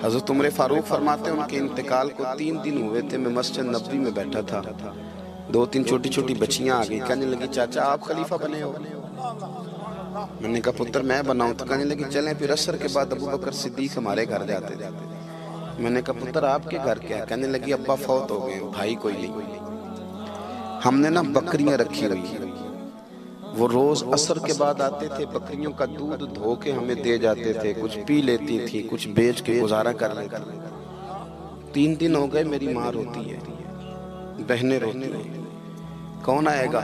حضرت عمر فاروق فرماتے ہیں ان کے انتقال کو 3 دن ہوئے تھے، میں مسجد نبوی میں بیٹھا تھا، 2-3 چھوٹی چھوٹی بچیاں آ گئی، کہنے لگی چاچا آپ خلیفہ بنے ہو؟ میں نے کہا پتر میں بناؤں؟ تو کہنے لگی چلیں پھر عصر کے بعد ابو بکر صدیق ہمارے گھر جاتے تھے۔ میں نے کہا پتر آپ کے گھر کیا ہے؟ کہنے لگی ابا فوت ہو گئے، بھائی کوئی نہیں، ہم نے نا بکریاں رکھی ہوئی ہیں، وہ روز عصر کے بعد آتے تھے، بکریوں کا دودھ دھو کے ہمیں دے جاتے تھے، کچھ پی لیتی تھی، کچھ بیچ کے گزارا کر لیتی تھی۔ 3 دن ہو گئے، میری ماں روتی ہے، بہنیں روتی ہیں، کون آئے گا؟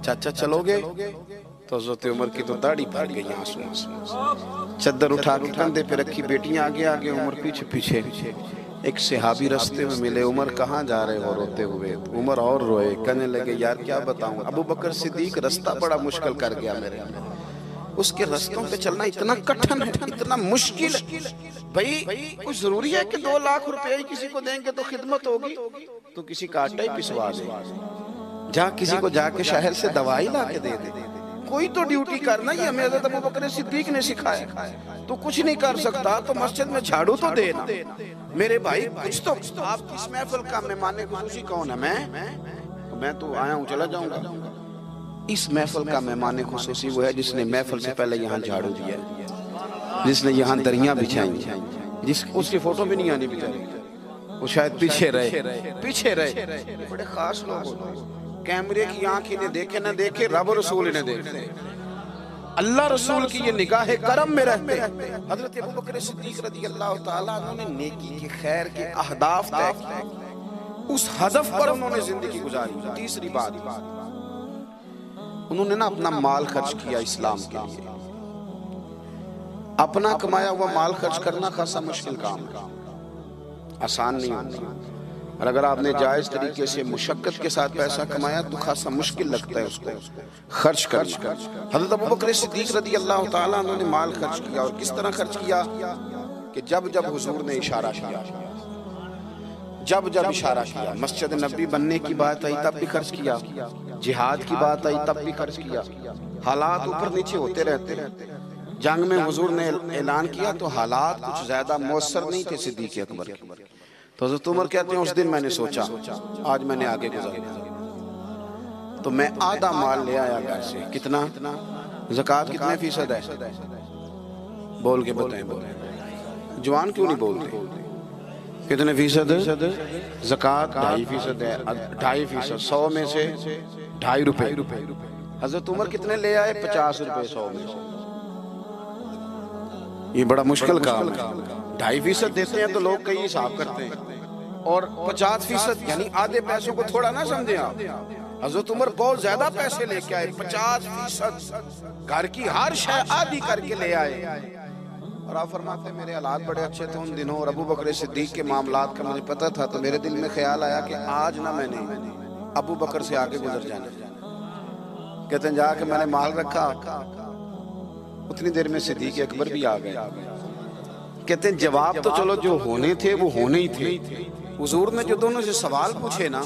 چاچا چلو گے؟ تو حضرت عمر کی تو داڑھی بھر گئی آنسوں سے، چادر اٹھا کے کندھے پہ رکھی، بیٹیاں آگے آگے، عمر پیچھے پیچھے۔ ایک صحابی رستے میں ملے، عمر کہاں جا رہے ہو روتے ہوئے؟ عمر اور روئے، کہنے لگے یار کیا بتاؤں، ابو بکر صدیق رستہ بڑا مشکل کر گیا میرے، اس کے رستوں پہ چلنا اتنا کٹھن ہے، اتنا مشکل ہے۔ بھئی کچھ ضروری ہے کہ 2 لاکھ روپے ہی کسی کو دیں گے تو خدمت ہوگی؟ تو کسی کا آٹا ہی پسوا دے، جا کسی کو جا کے شہر سے دوائی لا کے دے دے، کوئی تو ڈیوٹی کرنا، یہ ہمیں حضرت ابو بکر صدیق نے سکھایا۔ تو کچھ نہیں کر سکتا تو مسجد میں جھاڑو تو دینا، میرے بھائی کچھ تو۔ آپ کی اس محفل کا مہمان خصوصی کون ہے؟ میں تو آیا ہوں چلا جاؤں گا۔ اس محفل کا مہمان خصوصی وہ ہے جس نے محفل سے پہلے یہاں جھاڑو دیا، جس نے یہاں دریاں بچھائیں، اس کی فوٹو بھی نہیں آنی بیچاری، وہ شاید پیچھے رہے۔ بڑے خاص لوگ ہوتے ہیں، کیمرے کی آنکھ انہیں دیکھے نہ دیکھے، رب رسول انہیں دیکھتے، اللہ رسول کی یہ نگاہ کرم میں رہتے۔ حضرت ابو بکر صدیق رضی اللہ تعالیٰ عنہ نے نیکی کے، خیر کے اہداف طے کیے، اس ہدف پر انہوں نے زندگی گزاری۔ تیسری بات، انہوں نے نا اپنا مال خرچ کیا اسلام کے لیے۔ اپنا کمایا ہوا مال خرچ کرنا خاصا مشکل کام ہے، آسان نہیں ہوتا، اور اگر آپ نے جائز طریقے سے مشقت کے ساتھ پیسہ کمایا تو خاصا مشکل لگتا ہے اس کو خرچ کرنا۔ حضرت ابو بکر صدیق رضی اللہ تعالیٰ عنہ نے مال خرچ کیا، اور کس طرح خرچ کیا کہ جب حضور نے اشارہ کیا، جب اشارہ کیا، مسجد نبوی بننے کی بات آئی تب بھی خرچ کیا، جہاد کی بات آئی تب بھی خرچ کیا۔ حالات اوپر نیچے ہوتے رہتے، جنگ میں حضور نے اعلان کیا تو حالات کچھ زیادہ مؤثر نہیں تھے صدیق اکبر کے، تو حضرت عمر کہتے ہیں اس دن میں نے سوچا آج میں نے آگے گزرنا، تو میں آدھا مال لے آیا گھر سے۔ کتنا؟ زکوٰۃ کتنے فیصد ہے؟ بول کے بتائیں، جوان کیوں نہیں بولتے؟ کتنے فیصد؟ زکوٰۃ 2.5% ہے، 2.5%، 100 میں سے 2.5 روپے۔ حضرت عمر کتنے لے آئے؟ 50 روپے 100 میں سے۔ یہ بڑا مشکل کام ہے، 2.5% دیتے ہیں تو لوگ کئی حساب کرتے ہیں، اور 50% یعنی آدھے پیسوں کو تھوڑا نہ سمجھیں آپ۔ حضرت عمر بہت زیادہ پیسے لے کے آئے، 50%، گھر کی ہر شے آدھی کر کے لے آئے، اور آپ فرماتے ہیں میرے حالات بڑے اچھے تھے ان دنوں، اور ابو بکر صدیق کے معاملات کا مجھے پتہ تھا، تو میرے دل میں خیال آیا کہ آج نہ میں نے ابو بکر سے آگے گزر جانا۔ کہتے ہیں جا کے میں نے مال رکھا، اتنی دیر میں صدیق اکبر بھی آ گئے۔ کہتے ہیں جواب تو چلو جو ہونے تھے وہ ہونے ہی تھے، حضور نے جو دونوں سے سوال پوچھے نا،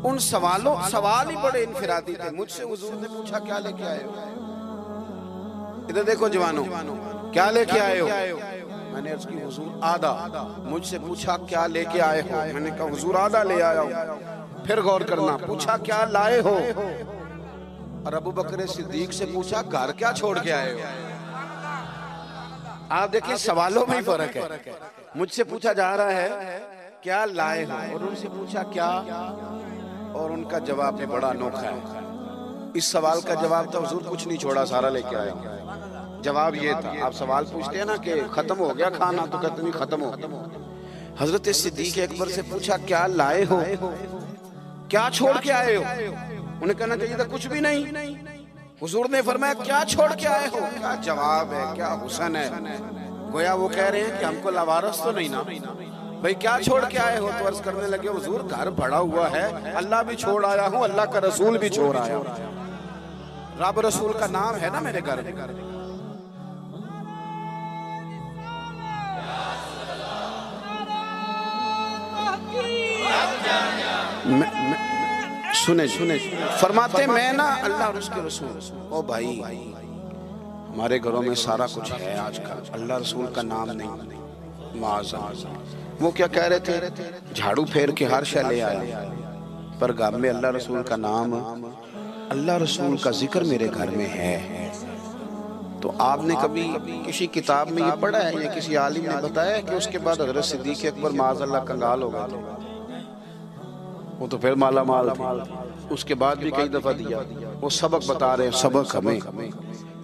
ان سوال ہی بڑے انفرادی تھے۔ مجھ سے حضور نے پوچھا کیا لے کے آئے ہو؟ ادھر دیکھو جوانوں، کیا لے کے آئے ہو؟ میں نے عرض کی حضور آدھا۔ مجھ سے پوچھا کیا لے کے آئے ہو؟ میں نے کہا حضور آدھا لے آیا ہوں۔ پھر غور کرنا، پوچھا کیا لائے ہو؟ اور ابو بکر صدیق سے پوچھا گھر کیا چھوڑ کے آئے ہو؟ آپ دیکھیں سوالوں میں ہی فرق ہے۔ مجھ سے پوچھا جا رہا ہے کیا لائے ہو، اور ان سے پوچھا کیا، اور ان کا جواب بھی بڑا انوکھا ہے۔ اس سوال کا جواب تھا حضور کچھ نہیں چھوڑا، سارا لے کے آیا ہوں۔ جواب یہ تھا، آپ سوال پوچھتے ہیں نا کہ ختم ہو گیا کھانا، تو کہتے نہیں ختم ہو گیا۔ حضرت صدیق اکبر سے پوچھا کیا لائے ہو، کیا چھوڑ کے آئے ہو؟ انہیں کہنا چاہیے تھا کچھ بھی نہیں۔ حضور نے فرمایا کیا چھوڑ کے آئے ہو؟ کیا جواب ہے، کیا حسن ہے، گویا وہ کہہ رہے ہیں کہ ہم کو لاوارث تو نہیں نا بھئی، کیا چھوڑ کے آئے ہو؟ تو عرض کرنے لگے حضور گھر بڑا ہوا ہے، اللہ بھی چھوڑ آیا ہوں، اللہ کا رسول بھی چھوڑ آیا ہوں، رب رسول کا نام ہے نا میرے گھر میں۔ سنے فرماتے میں نا اللہ اور اس کے رسول، او بھائی ہمارے گھروں میں سارا کچھ ہے آج کل، اللہ رسول کا نام نہیں۔ وہ کیا کہہ رہے تھے؟ جھاڑو پھیر کے ہر شے لے آیا، پر گھر میں اللہ رسول کا نام، اللہ رسول کا ذکر میرے گھر میں ہے۔ تو آپ نے کبھی کسی کتاب میں یہ پڑھا ہے یا کسی عالم نے بتایا ہے کہ اس کے بعد حضرت صدیق اکبر معاذ اللہ کنگال ہو گئے تھے؟ وہ تو پھر مالا مال تھے، اس کے بعد بھی کئی دفعہ دیا۔ وہ سبق بتا رہے ہیں، سبق ہمیں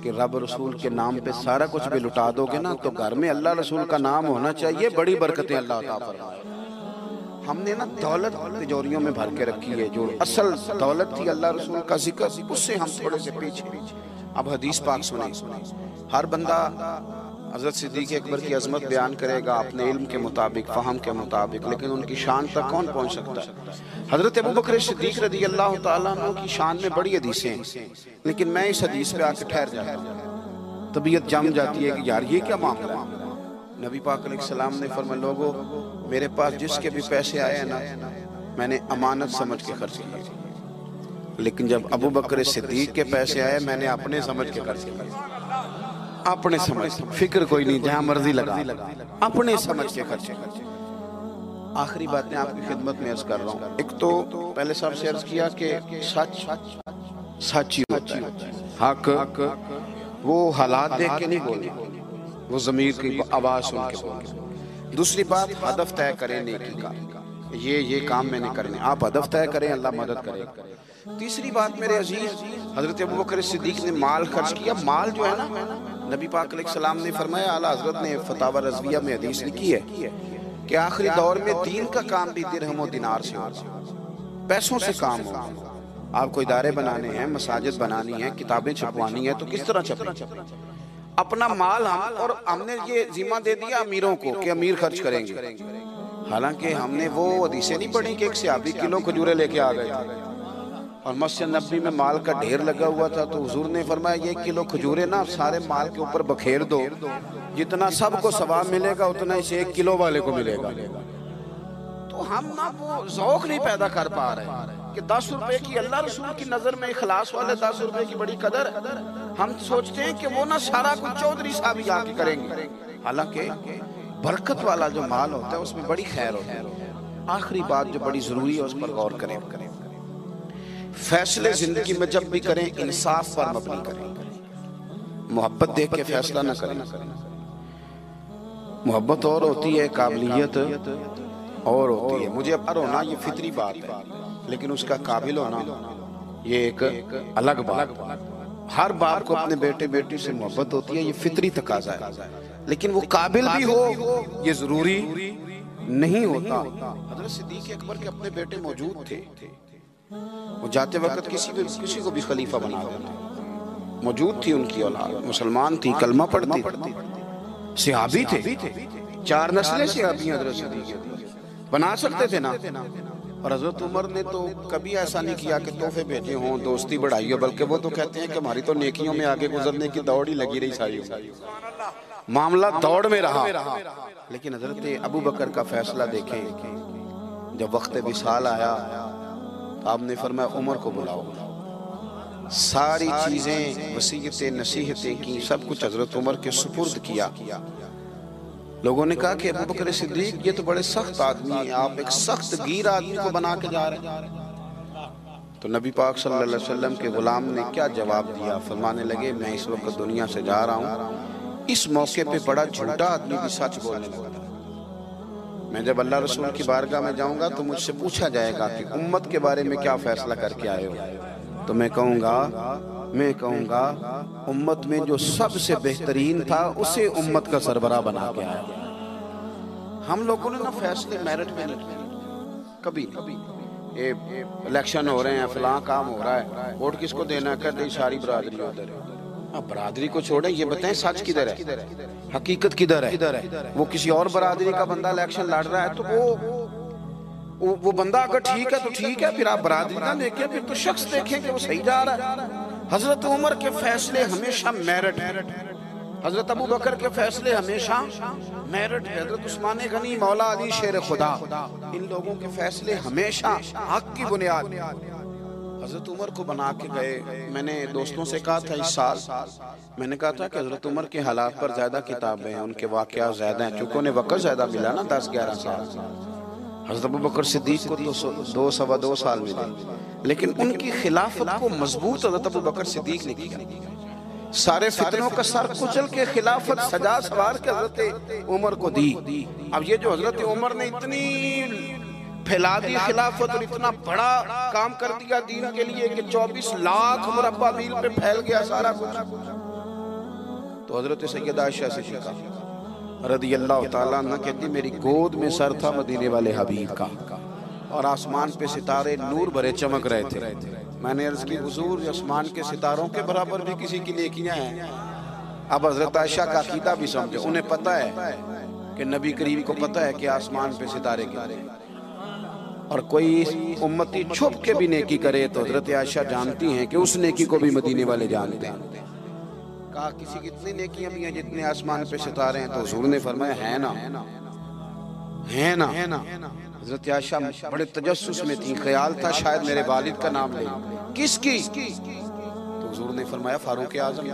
کہ رب رسول کے نام پہ سارا کچھ بھی لٹا دو گے نا تو گھر میں اللہ رسول کا نام ہونا چاہیے، بڑی برکتیں اللہ عطا فرمائے۔ ہم نے نا دولت تجوریوں میں بھر کے رکھی ہے، جو اصل دولت تھی اللہ رسول کا ذکر، اس سے ہم تھوڑے سے پیچھے۔ اب حدیث پاک سنیں، ہر بندہ حضرت صدیق اکبر کی عظمت بیان کرے گا اپنے علم کے مطابق، فہم کے مطابق، لیکن ان کی شان تک کون پہنچ سکتا ہے؟ حضرت ابوبکر صدیق رضی اللہ تعالیٰ عنہ کی شان میں بڑی حدیثیں ہیں، لیکن میں اس حدیث پہ آ کے ٹھہر جاتا ہوں، طبیعت جم جاتی ہے کہ یار یہ کیا معاملہ ہے۔ نبی پاک علیہ السلام نے فرمایا، لوگوں میرے پاس جس کے بھی پیسے آئے ہیں نا میں نے امانت سمجھ کے خرچ کیے، لیکن جب ابوبکر صدیق کے پیسے آئے میں نے اپنے سمجھ کے خرچ کیے، اپنے سمجھ، فکر کوئی نہیں، جہاں مرضی لگا، اپنے سمجھ کے خرچ کیے۔ آخری بات میں آپ کی خدمت میں عرض کر رہا ہوں، ایک تو پہلے صاحب سے عرض کیا کہ سچ سچ ہی ہوتا ہے، حق وہ حالات دیکھ کے نہیں بولے، وہ ضمیر کی آواز سن کے بولے۔ دوسری بات، ہدف طے کریں نیکی کا، یہ کام میں نے کرنے، آپ ہدف طے کریں، اللہ مدد کرے۔ تیسری بات میرے عزیز، حضرت ابوبکر صدیق نے مال خرچ کیا۔ مال جو ہے نا، نبی پاک علیہ السلام نے فرمایا، اعلیٰ حضرت نے فتاوی رضویہ میں حدیث لکھی ہے کہ آخری دور میں دین کا کام بھی درہم و دینار سے ہوگا، پیسوں سے کام ہوگا۔ آپ کو ادارے بنانے ہیں، مساجد بنانی ہیں، کتابیں چھپوانی ہیں، تو کس طرح چھپیں؟ اپنا مال اور ہم نے یہ ذمہ دے دیا امیروں کو کہ امیر خرچ کریں گے، حالانکہ ہم نے وہ حدیثیں نہیں پڑھی کہ ایک صحابی کلو کھجورے لے کے آ گئے تھے اور مسجد نبوی میں مال کا ڈھیر لگا ہوا تھا، تو حضور نے فرمایا یہ کلو کھجورے نا سارے مال کے اوپر بکھیر دو، جتنا سب کو ثواب ملے گا اتنا اسے 1 کلو والے کو ملے گا۔ تو ہم نا وہ ذوق نہیں پیدا کر پا رہے کہ 10 روپے کی اللہ رسول کی نظر میں اخلاص والے 10 روپے کی بڑی قدر، ہم سوچتے ہیں کہ وہ نا سارا کچھ چودھری صاحب ہی آ کے کریں گے، حالانکہ برکت والا جو مال ہوتا ہے اس میں بڑی خیر ہوتی ہے۔ آخری بات جو بڑی ضروری ہے اس پر غور کریں، فیصلے زندگی میں جب بھی کریں انصاف پر مبنی کریں، محبت دیکھ کے فیصلہ نہ کریں۔ محبت اور ہوتی ہے، قابلیت اور ہوتی ہے۔ مجھے اب ہونا یہ فطری بات ہے، لیکن اس کا قابل ہونا یہ ایک الگ بات ہے۔ ہر باپ کو اپنے بیٹے بیٹی سے محبت ہوتی ہے، یہ فطری تقاضا ہے، لیکن وہ قابل بھی ہو یہ ضروری نہیں ہوتا۔ حضرت صدیق اکبر کے اپنے بیٹے موجود تھے، وہ جاتے وقت کسی کو بھی خلیفہ بنا دیتے، موجود تھی ان کی اولاد، مسلمان تھی، کلمہ پڑھتی، صحابی تھے، 4 نسلیں صحابی حضرت صدیق بنا سکتے تھے نا۔ اور حضرت عمر نے تو کبھی ایسا نہیں کیا کہ تحفے بھیجے ہوں، دوستی بڑھائی ہو، بلکہ وہ تو کہتے ہیں کہ ہماری تو نیکیوں میں آگے گزرنے کی دوڑ ہی لگی رہی ساری، معاملہ دوڑ میں رہا۔ لیکن حضرت ابوبکر کا فیصلہ دیکھیں، جب وقت وصال آیا آپ نے فرمایا عمر کو بلاؤ، ساری چیزیں وصیتیں نصیحتیں کی، سب کچھ حضرت عمر کے سپرد کیا۔ لوگوں نے کہا کہ ابوبکر صدیق یہ تو بڑے سخت آدمی ہیں، آپ ایک سخت گیر آدمی کو بنا کے جا رہے ہیں۔ تو نبی پاک صلی اللہ علیہ وسلم کے غلام نے کیا جواب دیا؟ فرمانے لگے میں اس وقت دنیا سے جا رہا ہوں، اس موقع پہ بڑا جھوٹا آدمی بھی سچ بولنے لگا، میں جب اللہ رسول کی بارگاہ میں جاؤں گا تو مجھ سے پوچھا جائے گا کہ امت کے بارے میں کیا فیصلہ کر کے آئے ہو، تو میں کہوں گا امت میں جو سب سے بہترین تھا اسے امت کا سربراہ بنا کے آیا۔ ہم لوگوں نے نا فیصلے میرٹ میں نہیں کبھی نہیں، الیکشن ہو رہے ہیں، فلاں کام ہو رہا ہے، ووٹ کس کو دینا ہے، کہتے ہیں ساری برادری ادھر ہے۔ برادری کو چھوڑیں، یہ بتائیں سچ کدھر ہے، حقیقت کدھر ہے؟ وہ کسی اور برادری کا بندہ الیکشن لڑ رہا ہے تو وہ بندہ اگر ٹھیک ہے تو ٹھیک ہے، پھر آپ برادری نہ دیکھیں، پھر تو شخص دیکھیں کہ وہ صحیح جا رہا ہے۔ حضرت عمر کے فیصلے ہمیشہ میرٹ ہے، حضرت ابوبکر کے فیصلے ہمیشہ میرٹ ہے، حضرت عثمان غنی، مولا علی شیر خدا، ان لوگوں کے فیصلے ہمیشہ حق کی بنیاد۔ حضرت عمر کو بنا کے گئے. میں نے دوستوں سے کہا تھا اس سال میں نے کہا تھا کہ حضرت عمر کے حالات پر زیادہ کتابیں ہیں, ان کے واقعات زیادہ ہیں, چونکہ انہیں وقت زیادہ ملا نا 10-11 سال. حضرت ابوبکر صدیق کو تو 2 سال ملے, لیکن ان کی خلافت کو مضبوط حضرت ابوبکر صدیق نے کیا. سارے فتنوں کا سر کچل کے خلافت سجا سوار کے حضرت عمر کو دی. اب یہ جو حضرت عمر نے اتنی پھیلا دی خلافت اور اتنا بڑا کام کر دیا دین کے لیے کہ 24 لاکھ مربع میل پہ پھیل گیا سارا کچھ, تو حضرت سیدہ عائشہ صدیقہ رضی اللہ تعالیٰ عنہ کہتی میری گود میں سر تھا مدینے والے حبیب کا, اور آسمان پہ ستارے نور بھرے چمک رہے تھے. میں نے عرض کی حضور آسمان کے ستاروں کے برابر بھی کسی کی نیکیاں ہیں. اب حضرت عائشہ کا عقیدہ بھی سمجھے, انہیں پتہ ہے کہ نبی کریم کو پتہ ہے کہ آسمان پہ ستارے گرے, اور کوئی امتی چھپ کے بھی نیکی کرے تو حضرت عائشہ جانتی ہیں کہ اس نیکی کو بھی مدینے والے جانتے ہیں. کہا کسی کی اتنی نیکیاں بھی ہیں جتنے آسمان پہ ستارے ہیں, تو حضور نے فرمایا ہے نا. حضرت عائشہ بڑے تجسس میں تھی, خیال تھا شاید میرے والد کا نام لے. کس کی؟ تو حضور نے فرمایا فاروق اعظم.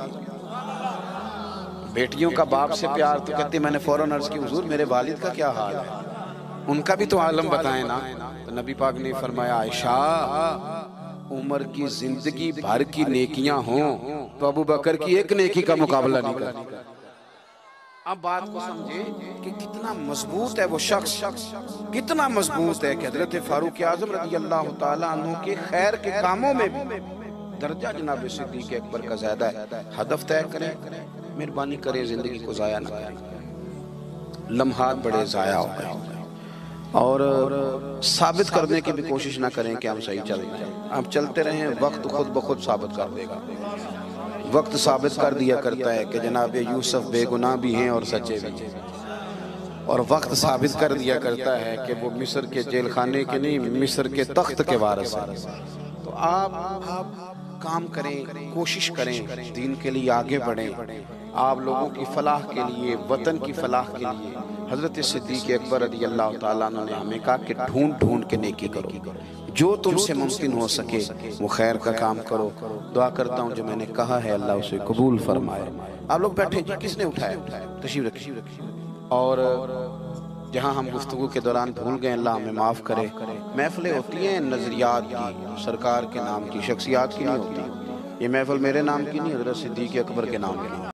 بیٹیوں کا باپ سے پیار, تو کہتے میں نے فوراً عرض کی حضور میرے والد کا کیا حال ہے, ان کا بھی تو عالم بتائیں نا. تو نبی پاک نے فرمایا عائشہ عمر کی زندگی بھر کی نیکیاں ہوں تو ابو بکر کی ایک نیکی کا مقابلہ نہیں کرتی. اب بات کو سمجھے کہ کتنا مضبوط ہے وہ شخص, کتنا مضبوط ہے کہ حضرت فاروق اعظم رضی اللہ تعالیٰ عنہ کے خیر کے کاموں میں بھی درجہ جناب صدیق اکبر کا زیادہ ہے. ہدف طے کریں, مہربانی کریں زندگی کو ضائع نہ کریں. لمحات بڑے ضائع ہو گئے, اور ثابت کرنے کی بھی کوشش نہ کریں کہ ہم صحیح چل رہے ہیں. آپ چلتے رہیں, وقت خود بخود ثابت کر دے گا. وقت ثابت کر دیا کرتا ہے کہ جناب یوسف بے گناہ بھی ہیں اور سچے بھی ہیں, اور وقت ثابت کر دیا کرتا ہے کہ وہ مصر کے جیل خانے کے نہیں مصر کے تخت کے وارث ہیں. تو آپ کام کریں, کوشش کریں, دین کے لیے آگے بڑھیں. آپ لوگوں کی فلاح کے لیے, وطن کی فلاح کے لیے حضرت صدیق اکبر رضی اللہ تعالیٰ عنہ نے ہمیں کہا کہ ڈھونڈ ڈھونڈ کے نیکی کرو, جو تم سے ممکن ہو سکے وہ خیر کا کام کرو. دعا کرتا ہوں جو میں نے کہا ہے اللہ اسے قبول فرمائے. آپ لوگ بیٹھے جی, کس نے اٹھایا؟ تشریف رکھیے. اور جہاں ہم گفتگو کے دوران بھول گئے اللہ ہمیں معاف کرے. محفلیں ہوتی ہیں نظریات کی, سرکار کے نام کی, شخصیات کی نہیں ہوتی. یہ محفل میرے نام کی نہیں, حضرت صدیق اکبر کے نام کی.